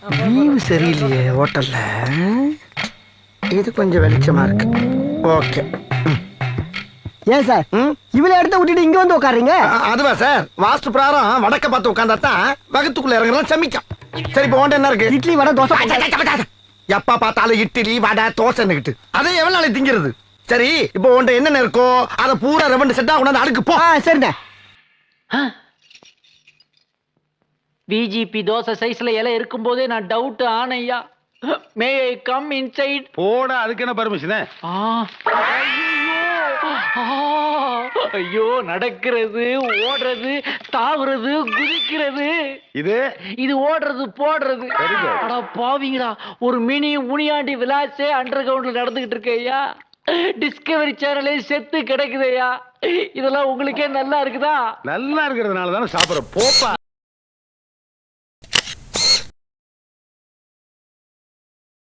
Leave சரியில்லையே ஹோட்டல்ல. இது கொஞ்சம் வெளிச்சமா இருக்கு. ஓகே. ஏன் சார் இவளை இடத்த விட்டுட்டு இங்க வந்து உட்காருங்க? அதுவா சார், வாஸ்து பிரகாரம் வடக்க பார்த்து உட்கார்ந்தா தான் வகுத்துக்குள்ள இறங்குறதும் சமிக்கும். சரி, இப்போ உன்ட்ட என்ன இருக்கு? இட்லி வடை தோசை. எப்பா பார்த்தாலும் இட்லி வடை தோசைன்னுகிட்டு அதை எவ்வளவு நாளைக்கு திங்கிறது? சரி, இப்போ உன்ட்ட என்னென்ன இருக்கோ அதை பூரா ரெவண்டு செட்டா கொண்டாந்து அடுக்கு போ. சரிண்ணே. பிஜிபி தோசை சைஸ்ல இலை இருக்கும் போதே நான் டவுட் ஆனையா. May I come inside? போட, அதுக்கு என்ன பர்மிஷன்? ஐயோ, நடக்கிறது, ஓடுறது, தாவுறது, குதிக்கிறது. இது ஓடுறது போடுறது. அட பாவிங்களா, ஒரு மினி முனியாண்டி விலாசே அண்டர் கிரவுண்ட்ல நடந்துகிட்டு இருக்கேயா. டிஸ்கவரி சேனலே செத்து கிடக்குதையா. இதெல்லாம் உங்களுக்கே நல்லா இருக்குதா? நல்லா இருக்கிறதுனால தானே சாப்பிடுற. போப்பா.